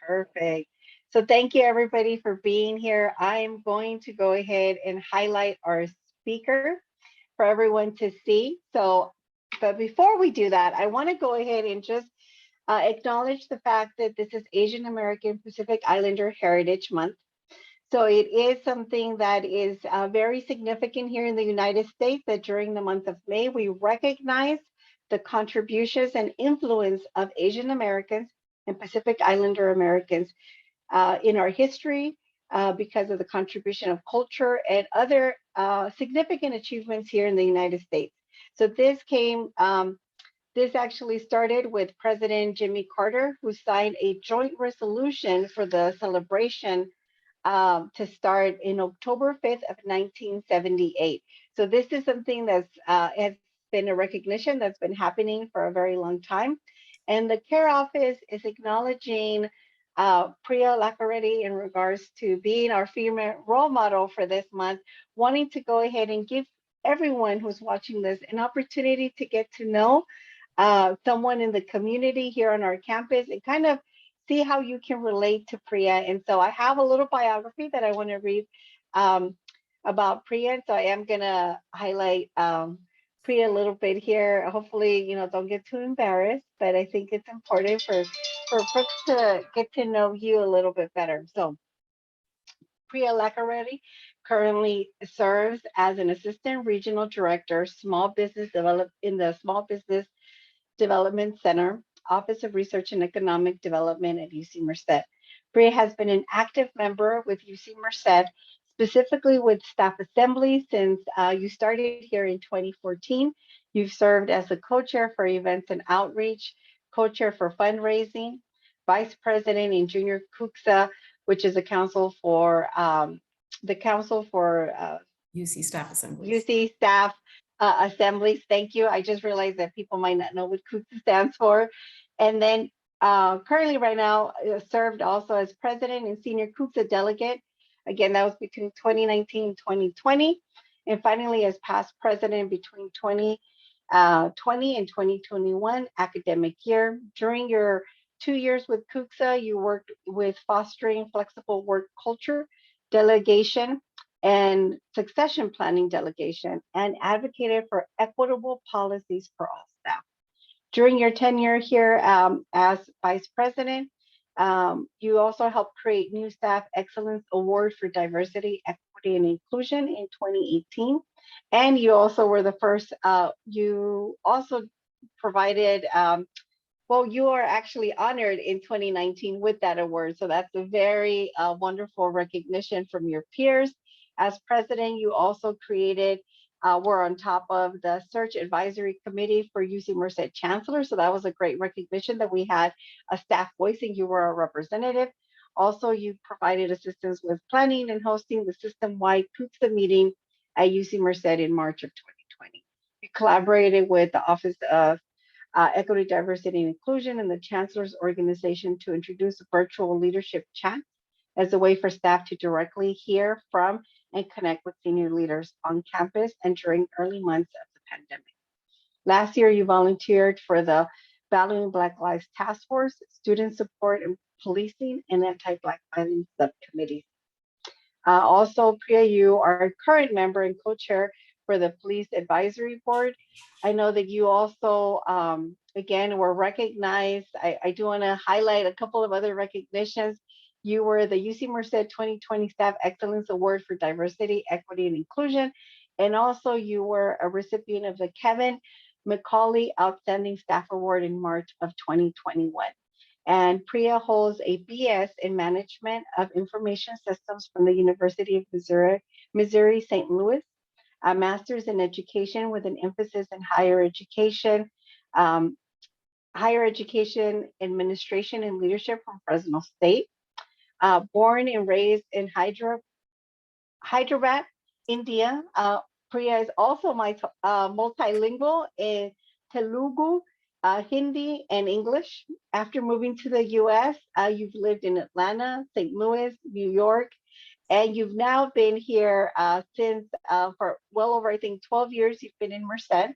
Perfect. So thank you everybody for being here. I'm going to go ahead and highlight our speaker for everyone to see. So, but before we do that, I want to go ahead and just acknowledge the fact that this is Asian American Pacific Islander Heritage Month. So it is something that is very significant here in the United States that during the month of May, we recognize the contributions and influence of Asian Americans and Pacific Islander Americans in our history because of the contribution of culture and other significant achievements here in the United States. So this actually started with President Jimmy Carter, who signed a joint resolution for the celebration to start in October 5th of 1978. So this is something that's has been a recognition that's been happening for a very long time. And the CARE office is acknowledging Priya Lakireddy in regards to being our female role model for this month, wanting to go ahead and give everyone who's watching this an opportunity to get to know someone in the community here on our campus and kind of see how you can relate to Priya. And so I have a little biography that I want to read um, about Priya. So I am going to highlight Priya a little bit here. Hopefully, don't get too embarrassed, but I think it's important for folks to get to know you a little bit better. So Priya Lakireddy currently serves as an assistant regional director, small business develop in the Small Business Development Center, Office of Research and Economic Development at UC Merced. Bria has been an active member with UC Merced, specifically with staff assembly since you started here in 2014. You've served as the co-chair for events and outreach, co-chair for fundraising, vice president in Junior CUCSA, which is a council for the Council for UC staff assemblies. UC staff assemblies. Thank you. I just realized that people might not know what CUCSA stands for. And then currently right now served also as president and senior CUCSA delegate. Again, that was between 2019 and 2020. And finally, as past president between 2020 and 2021 academic year. During your 2 years with CUCSA, you worked with fostering flexible work culture, delegation, and succession planning delegation, and advocated for equitable policies for all staff. During your tenure here as vice president, you also helped create New Staff Excellence Award for Diversity, Equity, and Inclusion in 2018. And you also were the first, you also provided, well, you are actually honored in 2019 with that award. So that's a very wonderful recognition from your peers. As president, you also created, were on top of the search advisory committee for UC Merced Chancellor. So that was a great recognition that we had a staff voicing you were a representative. Also, you provided assistance with planning and hosting the system-wide CUCSA meeting at UC Merced in March of 2020. You collaborated with the Office of Equity, Diversity, and Inclusion and the Chancellor's Organization to introduce virtual leadership chat as a way for staff to directly hear from and connect with senior leaders on campus and during early months of the pandemic. Last year, you volunteered for the Valuing Black Lives Task Force, Student Support and Policing, and Anti-Black Violence Subcommittees. Also, Priya, you are a current member and co-chair for the Police Advisory Board. I know that you also, again, were recognized. I do want to highlight a couple of other recognitions. You were the UC Merced 2020 Staff Excellence Award for Diversity, Equity, and Inclusion. And also you were a recipient of the Kevin McCauley Outstanding Staff Award in March of 2021. And Priya holds a BS in Management of Information Systems from the University of Missouri, St. Louis, a master's in education with an emphasis in higher education administration and leadership from Fresno State. Born and raised in Hyderabad, India, Priya is also multilingual in Telugu, Hindi, and English. After moving to the US, you've lived in Atlanta, St. Louis, New York, and you've now been here since for well over, I think, 12 years. You've been in Merced.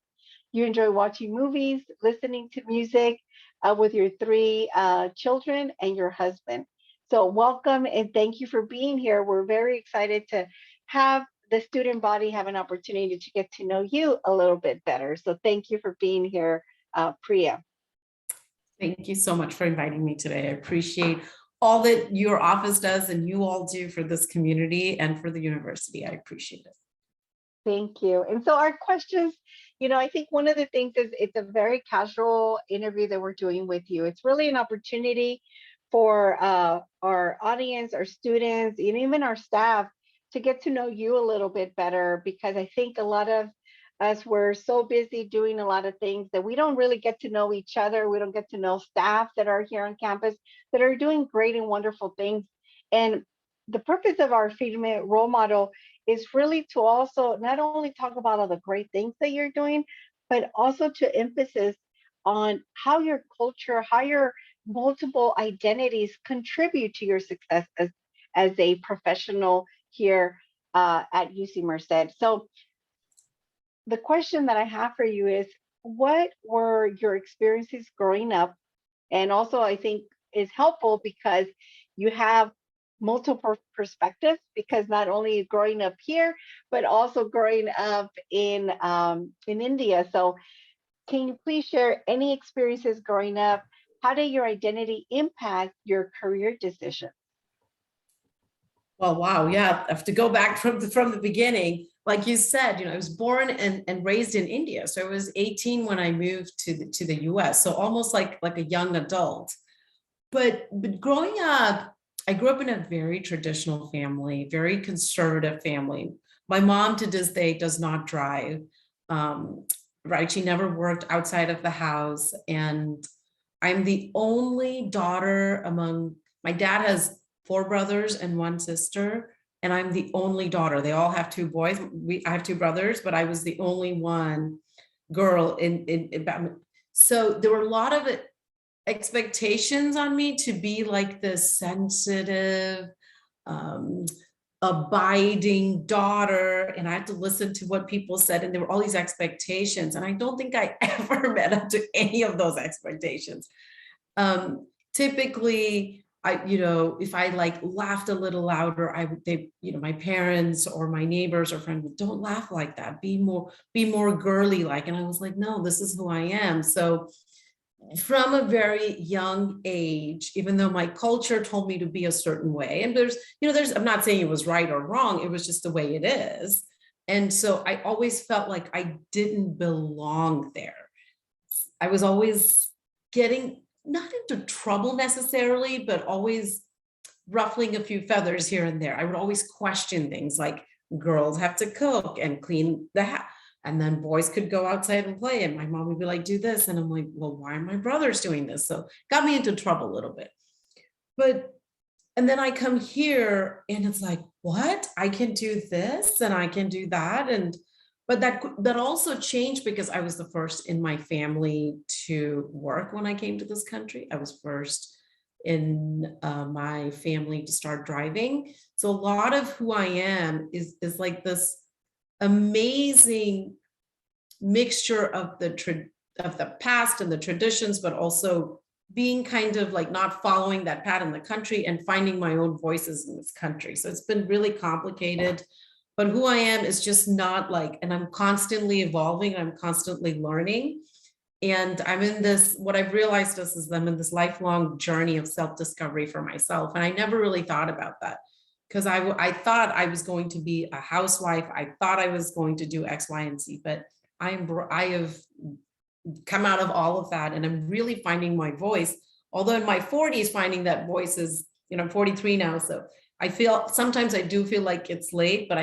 You enjoy watching movies, listening to music with your three children and your husband. So welcome and thank you for being here. We're very excited to have the student body have an opportunity to get to know you a little bit better. So thank you for being here, Priya. Thank you so much for inviting me today. I appreciate all that your office does and you all do for this community and for the university. I appreciate it. Thank you. And so our questions, I think one of the things is it's a very casual interview that we're doing with you. It's really an opportunity for our audience, our students, and even our staff to get to know you a little bit better, because I think a lot of us were so busy doing a lot of things that we don't really get to know each other. We don't get to know staff that are here on campus that are doing great and wonderful things. And the purpose of our Firme Role Model is really to also not only talk about all the great things that you're doing, but also to emphasis on how your culture, how your multiple identities contribute to your success as a professional here at UC Merced. So the question that I have for you is, what were your experiences growing up? And also, I think is helpful because you have multiple perspectives, because not only growing up here, but also growing up in India. So can you please share any experiences growing up? How did your identity impact your career decision? Well, wow. Yeah. I have to go back from the beginning. Like you said, I was born and raised in India. So I was 18 when I moved to the US. So almost like a young adult. But growing up, I grew up in a very traditional family, very conservative family. My mom to this day does not drive. Right. She never worked outside of the house. And I'm the only daughter among, my dad has 4 brothers and 1 sister, and I'm the only daughter. They all have 2 boys. I have 2 brothers, but I was the only one girl so there were a lot of expectations on me to be like this sensitive, um, abiding daughter, and I had to listen to what people said, and there were all these expectations, and I don't think I ever met up to any of those expectations. Typically, if I like laughed a little louder, my parents or my neighbors or friends would, don't laugh like that, be more girly like, and I was like, no, this is who I am. So from a very young age, even though my culture told me to be a certain way, and I'm not saying it was right or wrong, it was just the way it is. And so I always felt like I didn't belong there. I was always getting not into trouble necessarily, but always ruffling a few feathers here and there. I would always question things like girls have to cook and clean the house, and then boys could go outside and play. And my mom would be like, do this. And I'm like, well, why are my brothers doing this? So got me into trouble a little bit. And then I come here and it's like, what? I can do this and I can do that. But that also changed because I was the first in my family to work when I came to this country. I was first in my family to start driving. So a lot of who I am is like this amazing mixture of the past and the traditions, but also being kind of like not following that pattern in the country and finding my own voices in this country. So it's been really complicated, but who I am is just not like, and I'm constantly evolving, I'm constantly learning. And I'm in this, what I've realized is I'm in this lifelong journey of self-discovery for myself. And I never really thought about that because I thought I was going to be a housewife. I thought I was going to do X, Y, and Z, but I have come out of all of that. And I'm really finding my voice, although in my 40s, finding that voice is, I'm 43 now. So sometimes I do feel like it's late, but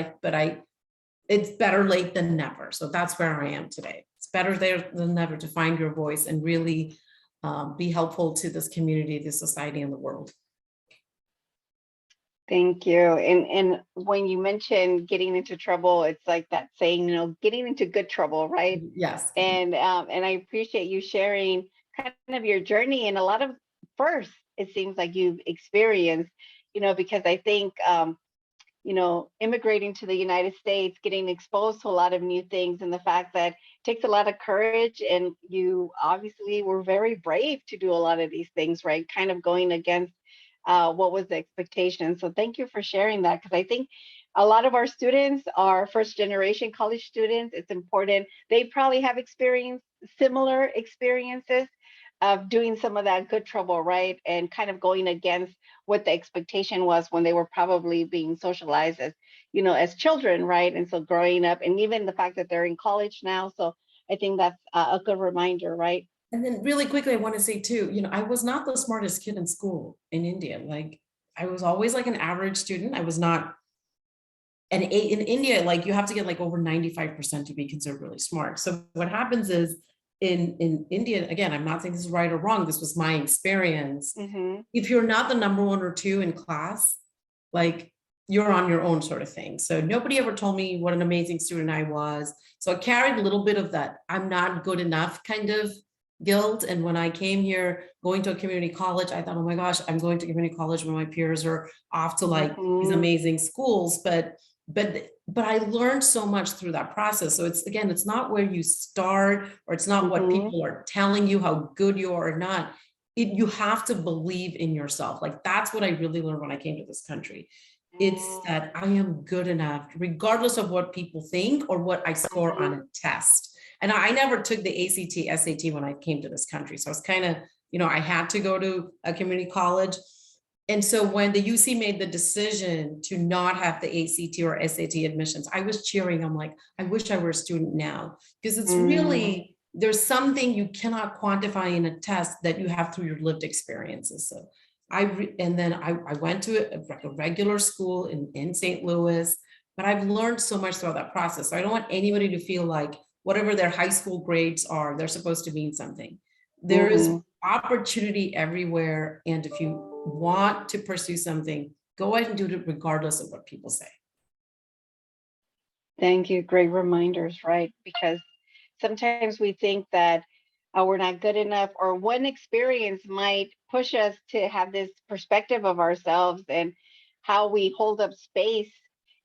it's better late than never. So that's where I am today. It's better there than never to find your voice and really be helpful to this community, this society, and the world. Thank you. And when you mentioned getting into trouble, it's like that saying, getting into good trouble, right? Yes. And I appreciate you sharing kind of your journey and a lot of firsts it seems like you've experienced, because I think immigrating to the United States, getting exposed to a lot of new things, and the fact that it takes a lot of courage, and you obviously were very brave to do a lot of these things, right? Kind of going against what was the expectation. So thank you for sharing that, because I think a lot of our students are first generation college students. It's important. They probably have experienced similar experiences of doing some of that good trouble, right? And kind of going against what the expectation was when they were probably being socialized as, as children, right? And so growing up, and even the fact that they're in college now. So I think that's a good reminder, right? And then really quickly, I want to say too, I was not the smartest kid in school in India. Like I was always like an average student. I was not an A in India, like you have to get like over 95% to be considered really smart. So what happens is in India, again, I'm not saying this is right or wrong. This was my experience. Mm-hmm. If you're not the number one or two in class, like you're on your own sort of thing. So nobody ever told me what an amazing student I was. So I carried a little bit of that I'm not good enough kind of guilt. And when I came here going to a community college, I thought, oh my gosh, I'm going to community college when my peers are off to like these Mm-hmm. amazing schools. But I learned so much through that process. So it's not where you start, or it's not what Mm-hmm. people are telling you how good you are or not. You have to believe in yourself. Like that's what I really learned when I came to this country. It's that I am good enough, regardless of what people think or what I score on a test. And I never took the ACT, SAT when I came to this country. So I was kind of, I had to go to a community college. And so when the UC made the decision to not have the ACT or SAT admissions, I was cheering. I'm like, I wish I were a student now, because it's Mm-hmm. really, there's something you cannot quantify in a test that you have through your lived experiences. So and then I went to a regular school in St. Louis, but I've learned so much throughout that process. So I don't want anybody to feel like whatever their high school grades are, they're supposed to mean something. There is Mm-hmm. opportunity everywhere. And if you want to pursue something, go ahead and do it regardless of what people say. Thank you. Great reminders, right? Because sometimes we think that we're not good enough, or one experience might push us to have this perspective of ourselves and how we hold up space.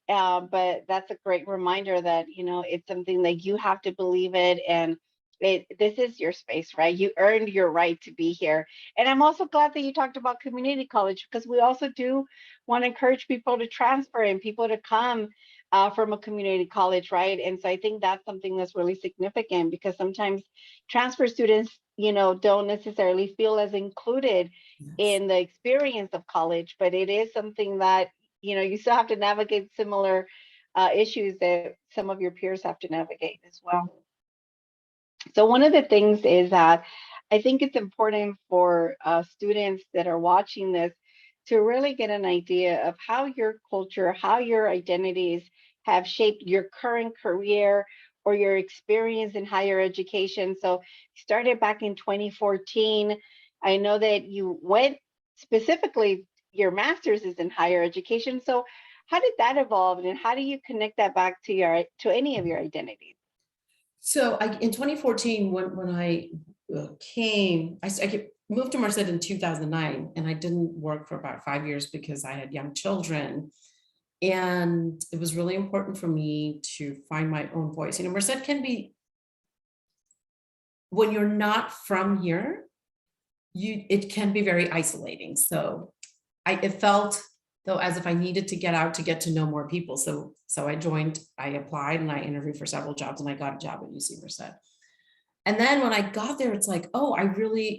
But that's a great reminder that, it's something that you have to believe it. And this is your space, right? You earned your right to be here. And I'm also glad that you talked about community college, because we also do want to encourage people to transfer and people to come from a community college, right? And so I think that's something that's really significant, because sometimes transfer students, don't necessarily feel as included Yes. in the experience of college, but it is something that, you still have to navigate similar issues that some of your peers have to navigate as well. So one of the things is that I think it's important for students that are watching this to really get an idea of how your culture, how your identities have shaped your current career or your experience in higher education. So you started back in 2014. I know that you went specifically, your master's is in higher education. So how did that evolve, and how do you connect that back to to any of your identities? So in 2014, when I moved to Merced in 2009, and I didn't work for about 5 years because I had young children. And it was really important for me to find my own voice. Merced can be, when you're not from here, it can be very isolating. So it felt though as if I needed to get out to get to know more people. So I applied and I interviewed for several jobs, and I got a job at UC Merced. And then when I got there, it's like, oh,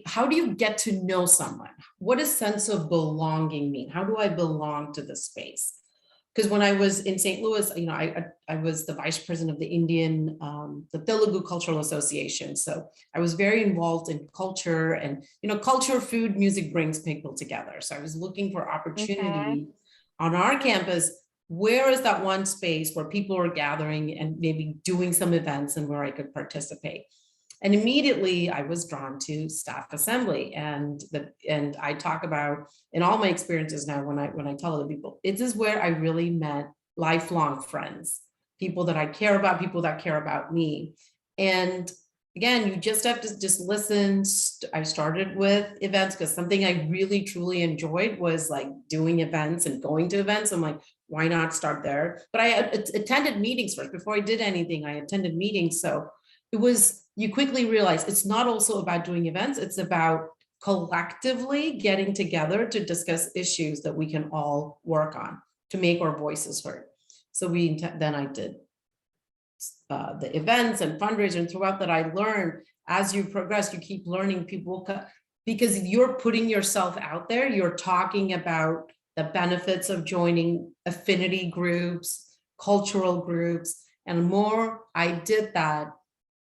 how do you get to know someone? What does sense of belonging mean? How do I belong to the space? Because when I was in St. Louis, I was the vice president of the Telugu Cultural Association. So I was very involved in culture, and, culture, food, music brings people together. So I was looking for Mhm. opportunity on our campus. Where is that one space where people are gathering and maybe doing some events, and where I could participate? And immediately I was drawn to staff assembly, and I talk about in all my experiences now, when I tell other people, it is where I really met lifelong friends, people that I care about, people that care about me. And again, you just have to just listen. I started with events because something I really truly enjoyed was like doing events and going to events. I'm like, why not start there? But I attended meetings first. Before I did anything, I attended meetings. So you quickly realize it's not also about doing events, it's about collectively getting together to discuss issues that we can all work on to make our voices heard. So then I did the events and fundraisers, and throughout that I learned, as you progress, you keep learning, people because you're putting yourself out there, you're talking about the benefits of joining affinity groups, cultural groups, and the more I did that,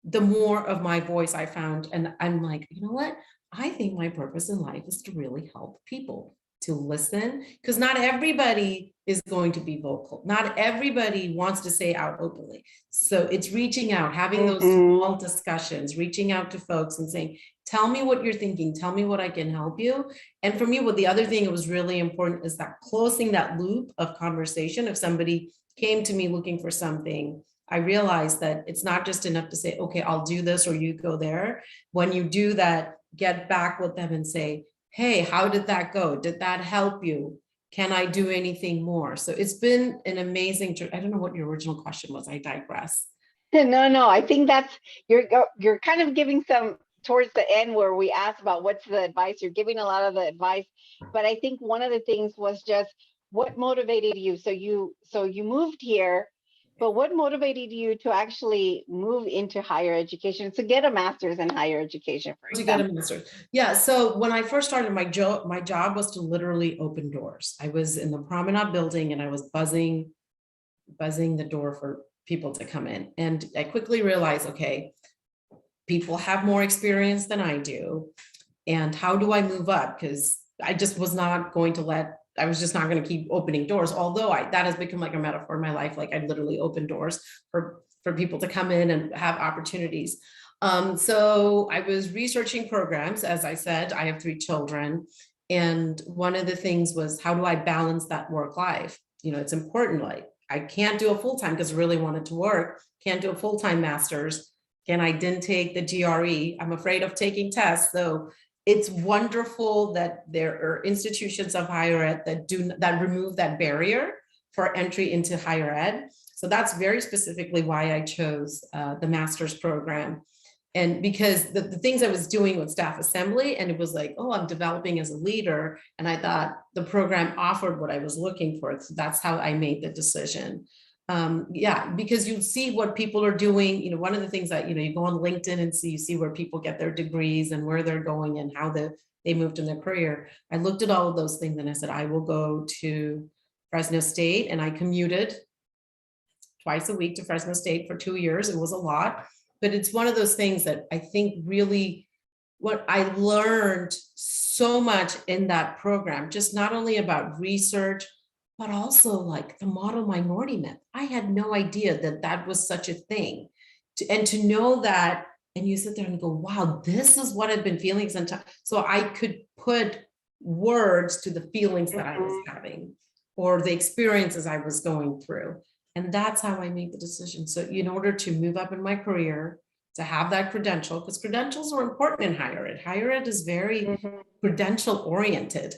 the more of my voice I found. And I'm like, you know what? I think my purpose in life is to really help people, to listen, because not everybody is going to be vocal. Not everybody wants to say out openly. So it's reaching out, having those small discussions, reaching out to folks and saying, tell me what you're thinking, tell me what I can help you. And for me, what the other thing that was really important is that closing that loop of conversation. If somebody came to me looking for something, I realized that it's not just enough to say, okay, I'll do this or you go there. When you do that, get back with them and say, hey, how did that go? Did that help you? Can I do anything more? So it's been an amazing, I don't know what your original question was. I digress. No, I think that's, you're kind of giving some towards the end where we asked about what's the advice. You're giving a lot of the advice, but I think one of the things was just what motivated you. So you moved here, but what motivated you to actually move into higher education, to get a master's in higher education, for To get a example? master's. Yeah. So when I first started, my job was to literally open doors. I was in the Promenade building and I was buzzing the door for people to come in. And I quickly realized, okay, people have more experience than I do. And how do I move up? Because I just was not going to I was just not going to keep opening doors. Although that has become like a metaphor in my life. Like I literally open doors for people to come in and have opportunities. So I was researching programs. As I said, I have 3 children. And one of the things was, how do I balance that work life? You know, it's important. Like I can't do a full-time because I really wanted to work. Can't do a full-time master's. And I didn't take the GRE. I'm afraid of taking tests. So it's wonderful that there are institutions of higher ed that remove that barrier for entry into higher ed. So that's very specifically why I chose the master's program. And because the things I was doing with staff assembly, and it was like, oh, I'm developing as a leader. And I thought the program offered what I was looking for. So that's how I made the decision. Yeah, because you see what people are doing. You know, one of the things that, you know, you go on LinkedIn and you see where people get their degrees and where they're going and how they moved in their career. I looked at all of those things and I said, I will go to Fresno State, and I commuted twice a week to Fresno State for 2 years. It was a lot, but it's one of those things that I think really what I learned so much in that program, just not only about research, but also like the model minority myth. I had no idea that that was such a thing. And to know that, and you sit there and go, wow, this is what I've been feeling sometimes. So I could put words to the feelings that I was having or the experiences I was going through. And that's how I made the decision. So in order to move up in my career, to have that credential, because credentials are important in higher ed. Higher ed is very credential oriented.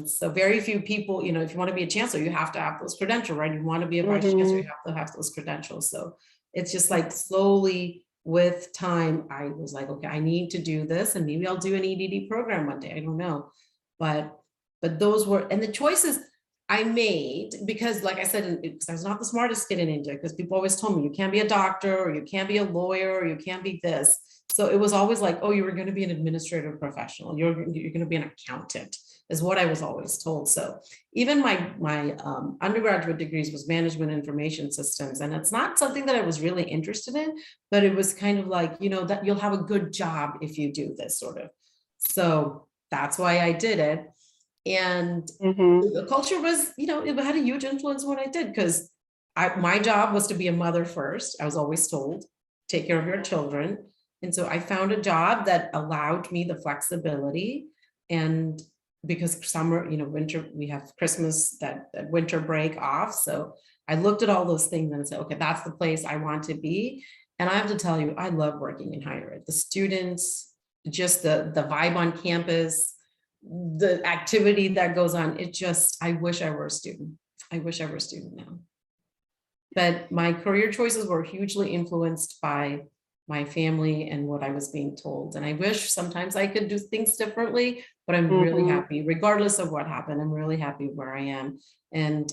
So very few people, you know, if you want to be a chancellor, you have to have those credentials, right? You want to be a vice chancellor, you have to have those credentials. So it's just like slowly with time, I was like, okay, I need to do this, and maybe I'll do an EDD program one day. I don't know, but those were, and the choices I made, because like I said, because I was not the smartest kid in India, because people always told me you can't be a doctor, or you can't be a lawyer, or you can't be this. So it was always like, oh, you were going to be an administrative professional. You're going to be an accountant, is what I was always told. So even my undergraduate degrees was management information systems. And it's not something that I was really interested in, but it was kind of like, you know, that you'll have a good job if you do this sort of. So that's why I did it. And the culture was, you know, it had a huge influence on what I did, because my job was to be a mother first. I was always told, take care of your children. And so I found a job that allowed me the flexibility. And because summer, you know, winter, we have Christmas, that winter break off. So I looked at all those things and said, okay, that's the place I want to be. And I have to tell you, I love working in higher ed. The students, just the vibe on campus, the activity that goes on, it just, I wish I were a student. I wish I were a student now. But my career choices were hugely influenced by my family and what I was being told. And I wish sometimes I could do things differently, but I'm really Mhm. happy, regardless of what happened. I'm really happy where I am. And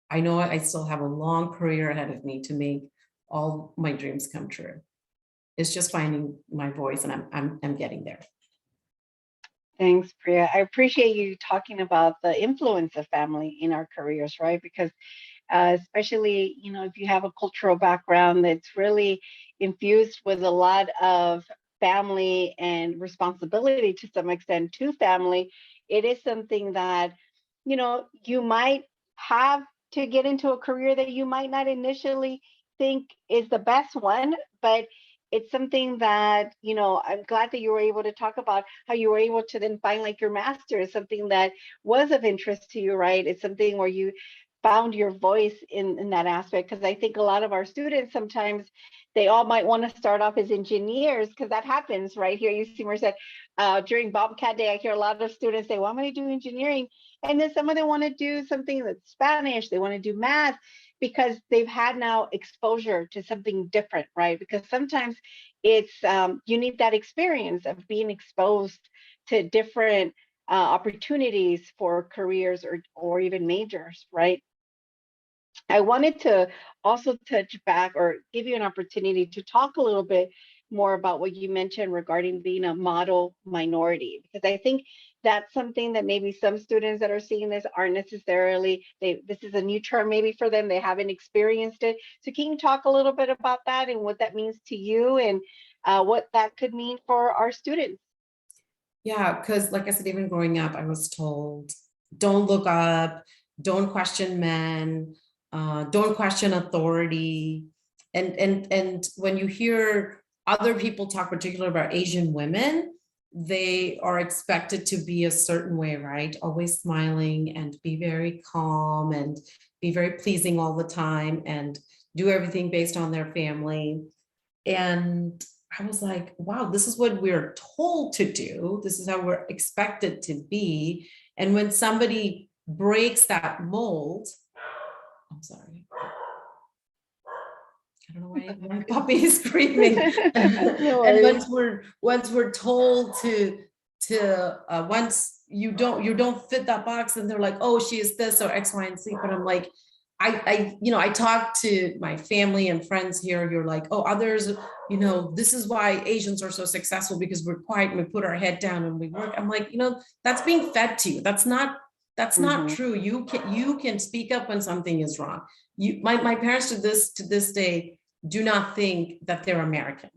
I know I still have a long career ahead of me to make all my dreams come true. It's just finding my voice, and I'm getting there. Thanks, Priya. I appreciate you talking about the influence of family in our careers, right? Because especially, if you have a cultural background that's really infused with a lot of family and responsibility to some extent to family, it is something that, you might have to get into a career that you might not initially think is the best one, but it's something that, I'm glad that you were able to talk about how you were able to then find like your master, something that was of interest to you, right? It's something where you found your voice in that aspect, because I think a lot of our students sometimes they all might want to start off as engineers, because that happens right here. You see where said during Bobcat Day, I hear a lot of students say, well, I'm going to do engineering, and then some of them want to do something that's Spanish, they want to do math, because they've had now exposure to something different, right? Because sometimes it's you need that experience of being exposed to different opportunities for careers or even majors, right? I wanted to also touch back or give you an opportunity to talk a little bit more about what you mentioned regarding being a model minority, because I think that's something that maybe some students that are seeing this aren't necessarily, this is a new term maybe for them, they haven't experienced it. So can you talk a little bit about that and what that means to you, and what that could mean for our students? Yeah, because like I said, even growing up, I was told, don't look up, don't question men, don't question authority. And when you hear other people talk, particularly about Asian women, they are expected to be a certain way, right? Always smiling and be very calm and be very pleasing all the time and do everything based on their family. And I was like, wow, this is what we're told to do. This is how we're expected to be. And when somebody breaks that mold, I'm sorry, I don't know why my puppy is screaming. No And worries. once we're told once you don't fit that box, and they're like, oh, she is this or X, Y, and Z. But I'm like, I talk to my family and friends here. You're like, oh, others, this is why Asians are so successful, because we're quiet and we put our head down and we work. I'm like, that's being fed to you. That's not Hmm. true. You can speak up when something is wrong. My parents to this day do not think that they're American.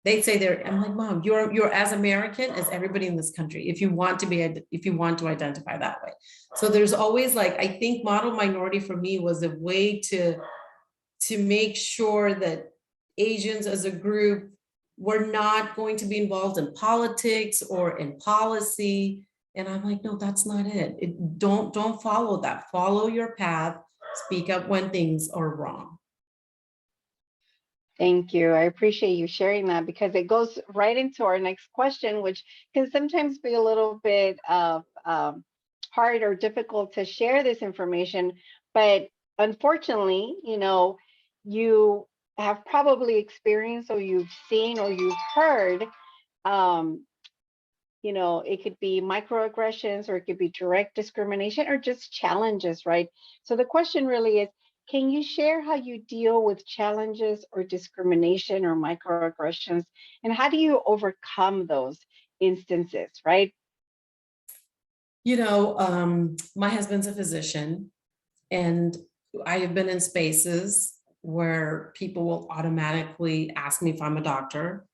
They say I'm like, Mom, you're as American as everybody in this country, if you want to identify that way. So there's always, like, I think model minority for me was a way to make sure that Asians as a group were not going to be involved in politics or in policy. And I'm like, no, that's not it. Don't follow that. Follow your path. Speak up when things are wrong. Thank you. I appreciate you sharing that, because it goes right into our next question, which can sometimes be a little bit of hard or difficult to share this information. But unfortunately, you have probably experienced, or you've seen, or you've heard, um, it could be microaggressions, or it could be direct discrimination, or just challenges, right? So the question really is, can you share how you deal with challenges or discrimination or microaggressions, and how do you overcome those instances, right? My husband's a physician, and I have been in spaces where people will automatically ask me if I'm a doctor.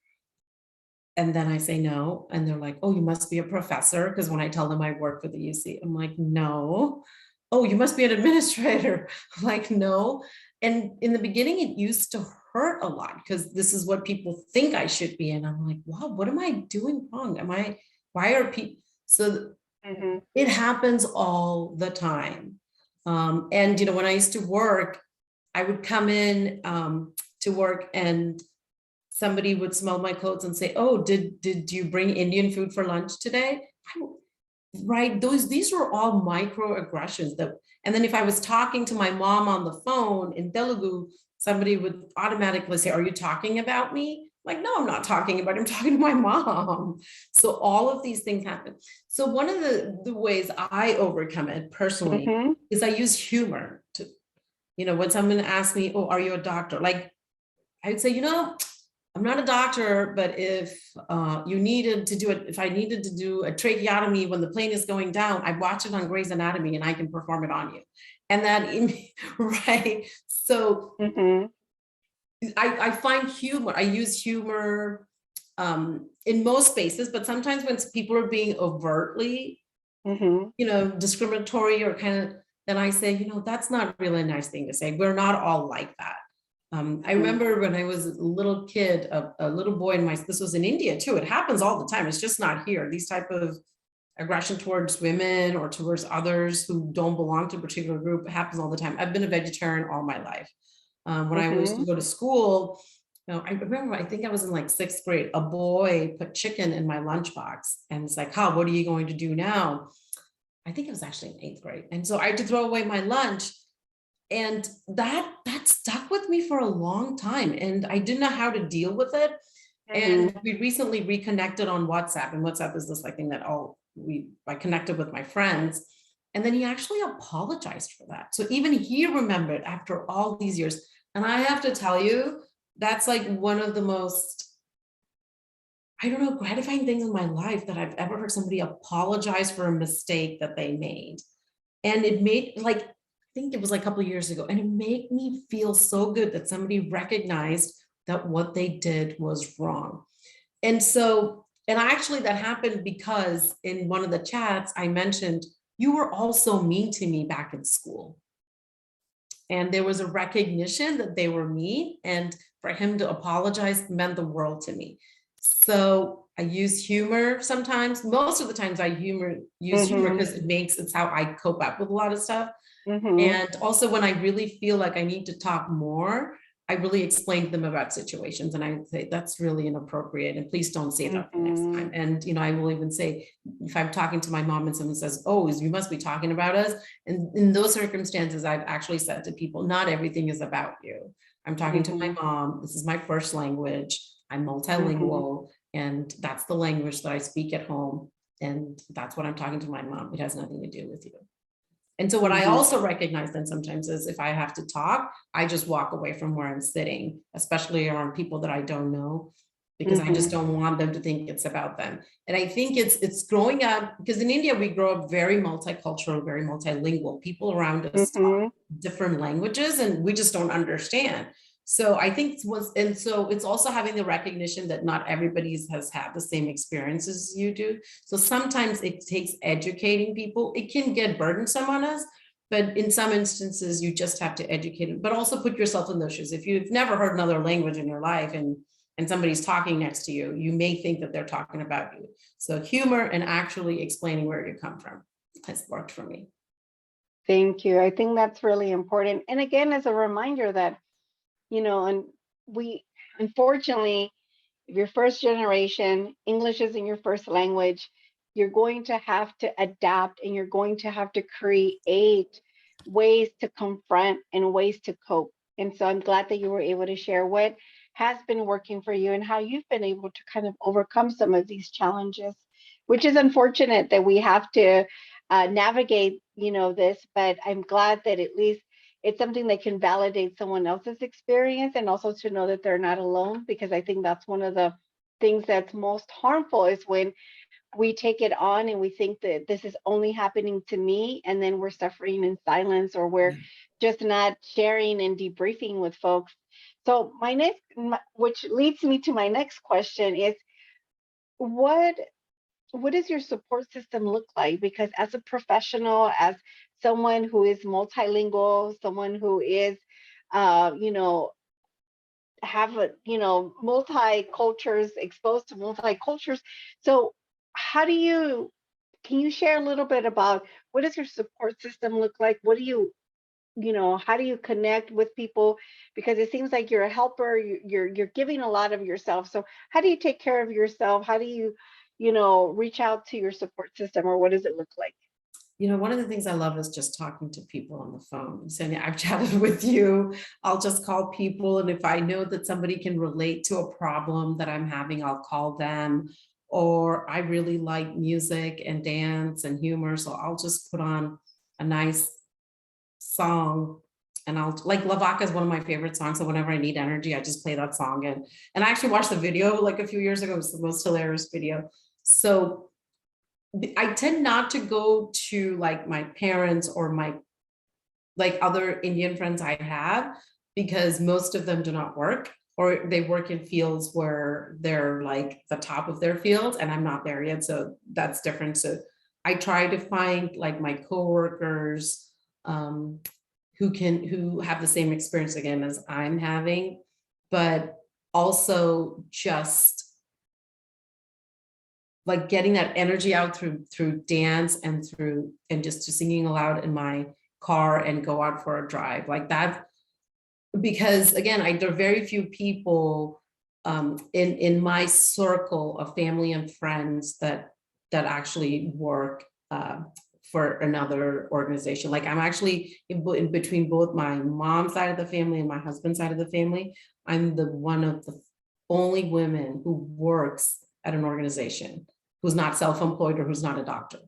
And then I say no. And they're like, oh, you must be a professor. Because when I tell them I work for the UC, I'm like, no. Oh, you must be an administrator. I'm like, no. And in the beginning, it used to hurt a lot, because this is what people think I should be. And I'm like, wow, what am I doing wrong? Why are people? So Hmm. it happens all the time. And when I used to work, I would come in to work, and somebody would smell my clothes and say, oh, did you bring Indian food for lunch today? Right. These were all microaggressions and then if I was talking to my mom on the phone in Telugu, somebody would automatically say, are you talking about me? Like, no, I'm not talking about him, I'm talking to my mom. So all of these things happen. So one of the ways I overcome it personally Mm-hmm. is I use humor to, when someone asks me, oh, are you a doctor? Like, I would say, I'm not a doctor, but if if I needed to do a tracheotomy when the plane is going down, I watch it on Grey's Anatomy and I can perform it on you. And that, right? So Mm-hmm. I find humor, I use humor in most spaces, but sometimes when people are being overtly, Mm-hmm. discriminatory or kind of, then I say, that's not really a nice thing to say. We're not all like that. I remember when I was a little kid, a little boy this was in India too. It happens all the time. It's just not here. These type of aggression towards women or towards others who don't belong to a particular group happens all the time. I've been a vegetarian all my life. When I used to Mm-hmm. go to school, I remember, I think I was in like 6th grade, a boy put chicken in my lunchbox and it's like, what are you going to do now? I think it was actually in 8th grade. And so I had to throw away my lunch. And that stuck with me for a long time. And I didn't know how to deal with it. Mm-hmm. And we recently reconnected on WhatsApp. And WhatsApp is this like thing that I connected with my friends. And then he actually apologized for that. So even he remembered after all these years. And I have to tell you, that's like one of the most, I don't know, gratifying things in my life that I've ever heard somebody apologize for a mistake that they made. And it made, like, I think it was like a couple of years ago, and it made me feel so good that somebody recognized that what they did was wrong. And so, and actually that happened because in one of the chats I mentioned, you were also mean to me back in school. And there was a recognition that they were mean, and for him to apologize meant the world to me. So I use humor sometimes. Most of the times I use humor because it's how I cope up with a lot of stuff. Mm-hmm. And also when I really feel like I need to talk more, I really explain to them about situations and I say, that's really inappropriate and please don't say that the next Mm-hmm. time. And, I will even say, if I'm talking to my mom and someone says, oh, you must be talking about us. And in those circumstances, I've actually said to people, not everything is about you. I'm talking to my mom. This is my first language. I'm multilingual and that's the language that I speak at home. And that's what I'm talking to my mom. It has nothing to do with you. And so what I also recognize then sometimes is if I have to talk, I just walk away from where I'm sitting, especially around people that I don't know, because I just don't want them to think it's about them. And I think it's growing up, because in India, we grow up very multicultural, very multilingual. People around us talk different languages and we just don't understand. So I think and so it's also having the recognition that not everybody has had the same experiences as you do. So sometimes it takes educating people. It can get burdensome on us, but in some instances you just have to educate them, but also put yourself in those shoes. If you've never heard another language in your life and somebody's talking next to you, you may think that they're talking about you. So humor and actually explaining where you come from has worked for me. Thank you. I think that's really important. And again, as a reminder that, and we, unfortunately, if you're first generation, English isn't your first language, you're going to have to adapt and you're going to have to create ways to confront and ways to cope. And so I'm glad that you were able to share what has been working for you and how you've been able to kind of overcome some of these challenges, which is unfortunate that we have to navigate, this, but I'm glad that at least it's something that can validate someone else's experience and also to know that they're not alone, because I think that's one of the things that's most harmful is when we take it on and we think that this is only happening to me and then we're suffering in silence or we're just not sharing and debriefing with folks. So which leads me to my next question is what what does your support system look like? Because as a professional, as someone who is multilingual, someone who is, you know, have a, multi-cultures, exposed to multi-cultures. So how do you, can you share a little bit about what does your support system look like? What do how do you connect with people? Because it seems like you're a helper, you're giving a lot of yourself. So how do you take care of yourself? How do you, reach out to your support system, or what does it look like? one of the things I love is just talking to people on the phone. Saying, I've chatted with you. I'll just call people. And if I know that somebody can relate to a problem that I'm having, I'll call them. Or I really like music and dance and humor. So I'll just put on a nice song. And I'll like La Vaca is one of my favorite songs. So whenever I need energy, I just play that song. And I actually watched the video like a few years ago. It was the most hilarious video. So I tend not to go to like my parents or my like other Indian friends I have, because most of them do not work, or they work in fields where they're like the top of their field and I'm not there yet. So that's different. So I try to find like my coworkers who have the same experience again as I'm having, but also just like getting that energy out through dance and just singing aloud in my car and go out for a drive like that. Because again, there are very few people in my circle of family and friends that actually work for another organization. Like I'm actually in between both my mom's side of the family and my husband's side of the family. I'm one of the only women who works at an organization, who's not self-employed or who's not a doctor.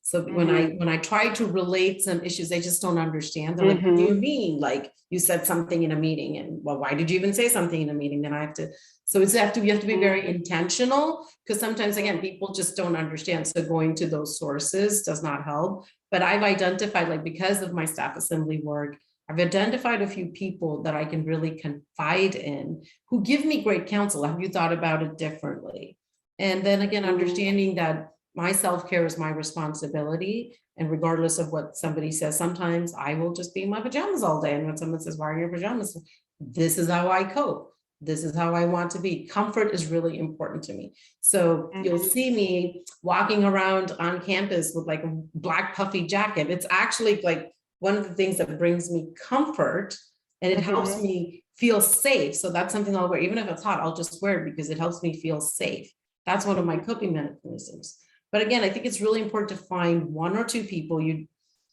So when I try to relate some issues, they just don't understand. They're like, what do you mean? Like you said something in a meeting, and well, why did you even say something in a meeting? Then I have to, so you have to be very intentional, because sometimes again, people just don't understand. So going to those sources does not help. But I've identified, like because of my staff assembly work, I've identified a few people that I can really confide in, who give me great counsel. Have you thought about it differently? And then again, understanding that my self-care is my responsibility. And regardless of what somebody says, sometimes I will just be in my pajamas all day. And when someone says, why are your pajamas? This is how I cope. This is how I want to be. Comfort is really important to me. So you'll see me walking around on campus with like a black puffy jacket. It's actually like one of the things that brings me comfort, and it helps me feel safe. So that's something I'll wear. Even if it's hot, I'll just wear it because it helps me feel safe. That's one of my coping mechanisms. But again, I think it's really important to find one or two people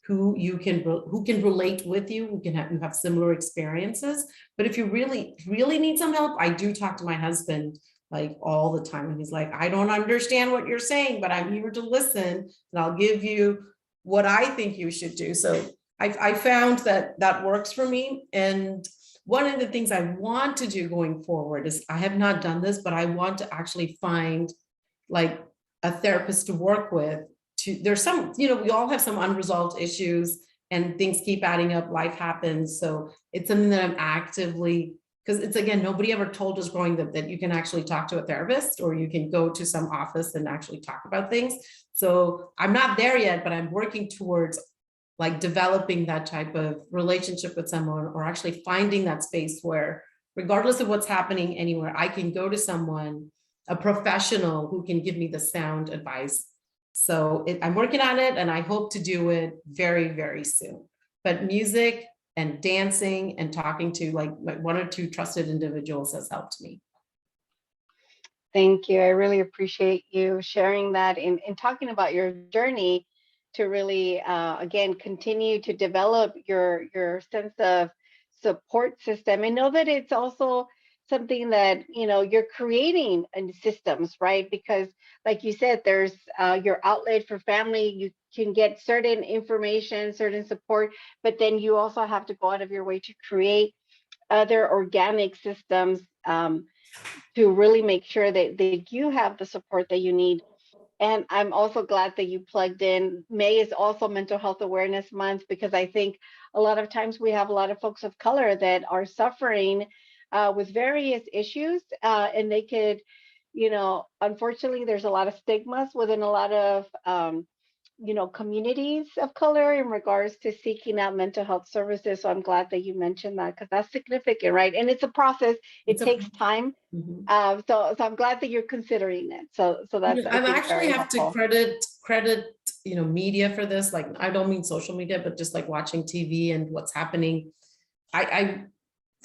who can relate with you, who have similar experiences. But if you really need some help, I do talk to my husband like all the time, and he's like, I don't understand what you're saying, but I'm here to listen, and I'll give you what I think you should do. So I found that works for me. And one of the things I want to do going forward is, I have not done this, but I want to actually find like a therapist to work with. There's some, we all have some unresolved issues and things keep adding up, life happens. So it's something that I'm actively, because it's, again, nobody ever told us growing up that you can actually talk to a therapist, or you can go to some office and actually talk about things. So I'm not there yet, but I'm working towards like developing that type of relationship with someone, or actually finding that space where, regardless of what's happening anywhere, I can go to someone, a professional, who can give me the sound advice. So I'm working on it, and I hope to do it very, very soon. But music and dancing and talking to like one or two trusted individuals has helped me. Thank you. I really appreciate you sharing that and talking about your journey to really, again, continue to develop your sense of support system, and know that it's also something that, you're creating in systems, right? Because like you said, there's your outlet for family. You can get certain information, certain support, but then you also have to go out of your way to create other organic systems to really make sure that you have the support that you need. And I'm also glad that you plugged in. May is also Mental Health Awareness Month, because I think a lot of times we have a lot of folks of color that are suffering with various issues, and they could, unfortunately, there's a lot of stigmas within a lot of communities of color in regards to seeking out mental health services. So I'm glad that you mentioned that, because that's significant, right? And it's a process. It takes time. So I'm glad that you're considering it. So that's, I I'm think, actually very have to helpful. credit media for this. Like, I don't mean social media, but just like watching TV and what's happening.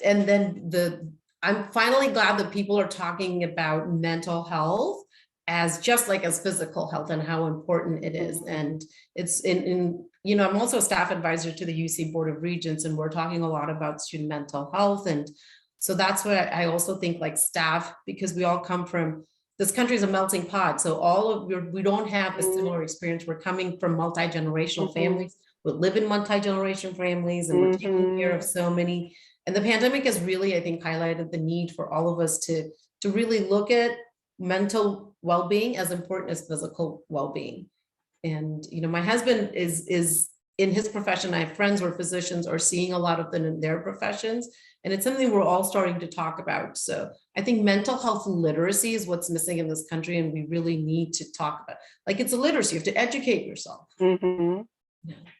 And then I'm finally glad that people are talking about mental health as just like as physical health and how important it is. And it's in you know, I'm also a staff advisor to the UC Board of Regents, and we're talking a lot about student mental health. And so that's what I also think, like staff, because we all come from, this country is a melting pot. So all of we don't have a similar experience. We're coming from multi-generational families. We live in multi-generation families, and we're taking care of so many. And the pandemic has really, I think, highlighted the need for all of us to really look at mental well-being as important as physical well-being. And you know, my husband is in his profession. I have friends who are physicians, or seeing a lot of them in their professions, and it's something we're all starting to talk about. So I think mental health literacy is what's missing in this country, and we really need to talk about. Like, it's a literacy. You have to educate yourself.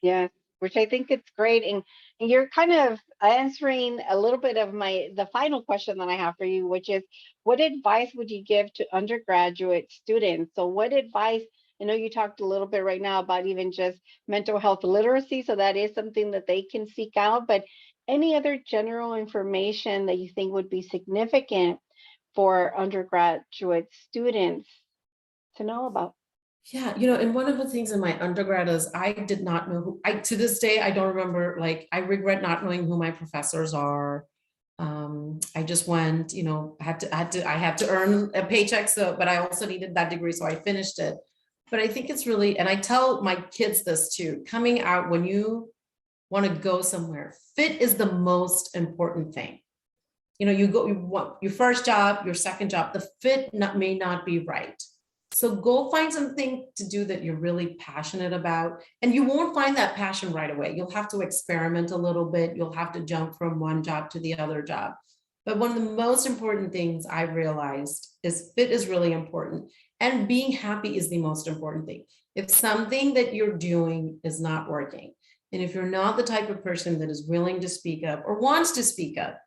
Yeah, which I think it's great. And you're kind of answering a little bit of the final question that I have for you, which is, what advice would you give to undergraduate students? So what advice, I know you talked a little bit right now about even just mental health literacy, so that is something that they can seek out, but any other general information that you think would be significant for undergraduate students to know about? Yeah, you know, and one of the things in my undergrad is I did not know who, to this day, I don't remember, like, I regret not knowing who my professors are. I just went, you know, I had to earn a paycheck. So, but I also needed that degree, so I finished it. But I think it's really, and I tell my kids this too, coming out, when you want to go somewhere, fit is the most important thing. You know, you want your first job, your second job, the fit may not be right. So go find something to do that you're really passionate about. And you won't find that passion right away. You'll have to experiment a little bit. You'll have to jump from one job to the other job. But one of the most important things I've realized is fit is really important. And being happy is the most important thing. If something that you're doing is not working, and if you're not the type of person that is willing to speak up or wants to speak up,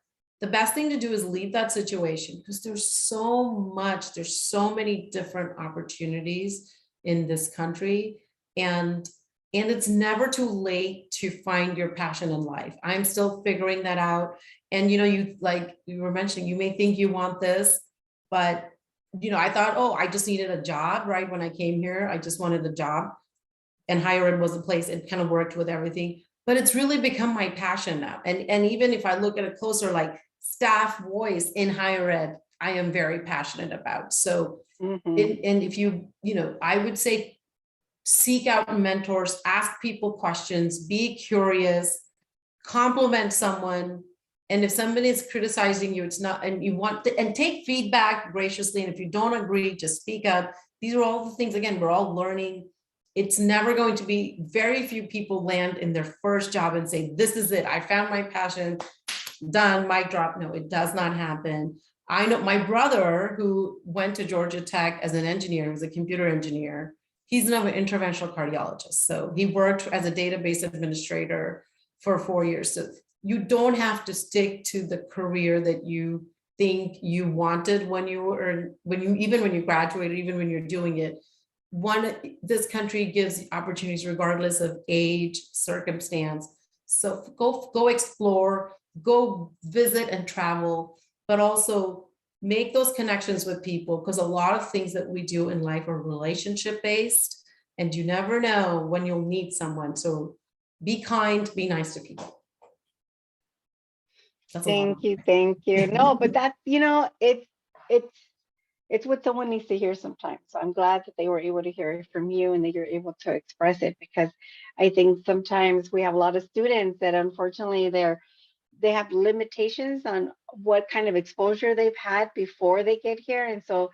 the best thing to do is leave that situation, because there's so many different opportunities in this country. And it's never too late to find your passion in life. I'm still figuring that out. And, you know, you were mentioning, you may think you want this, but, you know, I thought, oh, I just needed a job, right? When I came here, I just wanted a job, and higher ed was a place, it kind of worked with everything. But it's really become my passion now. And even if I look at it closer, like staff voice in higher ed, I am very passionate about. So, and if you know, I would say, seek out mentors, ask people questions, be curious, compliment someone. And if somebody is criticizing you, it's not, and you want to, and take feedback graciously. And if you don't agree, just speak up. These are all the things, again, we're all learning. It's never going to be, very few people land in their first job and say, this is it, I found my passion, done, mic drop. No, it does not happen. I know my brother, who went to Georgia Tech as an engineer, he was a computer engineer. He's now an interventional cardiologist. So he worked as a database administrator for 4 years. So you don't have to stick to the career that you think you wanted when you even when you graduated, even when you're doing it. This country gives opportunities regardless of age, circumstance. So go explore, go visit and travel, but also make those connections with people, because a lot of things that we do in life are relationship based, and you never know when you'll meet someone. So be kind, be nice to people. That's Thank you. No, but that's, you know, it's what someone needs to hear sometimes. So I'm glad that they were able to hear it from you and that you're able to express it, because I think sometimes we have a lot of students that unfortunately they have limitations on what kind of exposure they've had before they get here. And so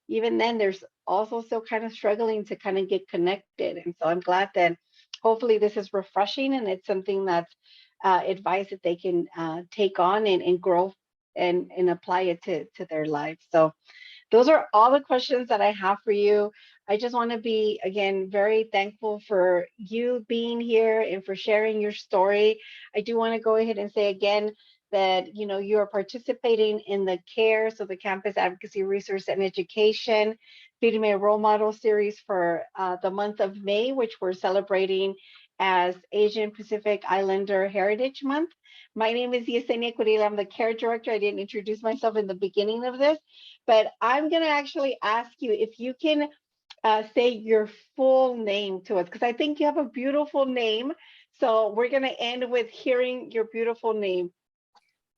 even then, there's also still kind of struggling to kind of get connected. And so I'm glad that hopefully this is refreshing, and it's something that's advice that they can take on and grow and apply it to their life. So those are all the questions that I have for you. I just want to be, again, very thankful for you being here and for sharing your story. I do want to go ahead and say again that, you know, you are participating in the CARE, so the Campus Advocacy Resource and Education. Firme Role Model series for the month of May, which we're celebrating as Asian Pacific Islander Heritage Month. My name is Yesenia Curila. I'm the care director. I didn't introduce myself in the beginning of this, but I'm going to actually ask you if you can say your full name to us, because I think you have a beautiful name. So we're going to end with hearing your beautiful name.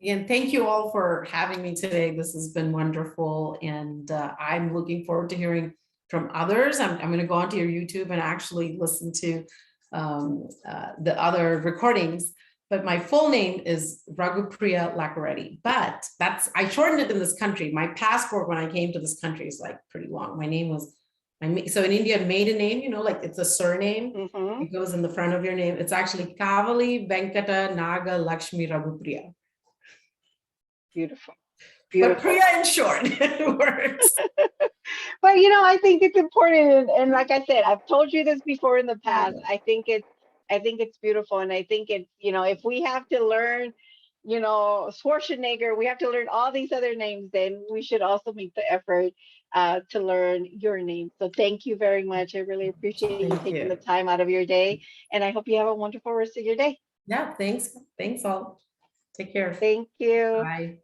Again, thank you all for having me today. This has been wonderful, and I'm looking forward to hearing from others. I'm going to go onto your YouTube and actually listen to the other recordings. But my full name is Priya Lakireddy. But I shortened it in this country. My passport when I came to this country is like pretty long. My name was so in India, maiden name, you know, like it's a surname. Mm-hmm. It goes in the front of your name. It's actually Kavali Venkata Naga Lakshmi Priya. Beautiful. But Beautiful. Priya in short works. But I think it's important, and like I said, I've told you this before in the past. I think it's beautiful, and I think it's if we have to learn, Schwarzenegger, we have to learn all these other names, then we should also make the effort to learn your name. So thank you very much. I really appreciate you Thank taking the you. time out of your day, and I hope you have a wonderful rest of your day. Yeah, thanks. Thanks all. Take care. Thank you. Bye.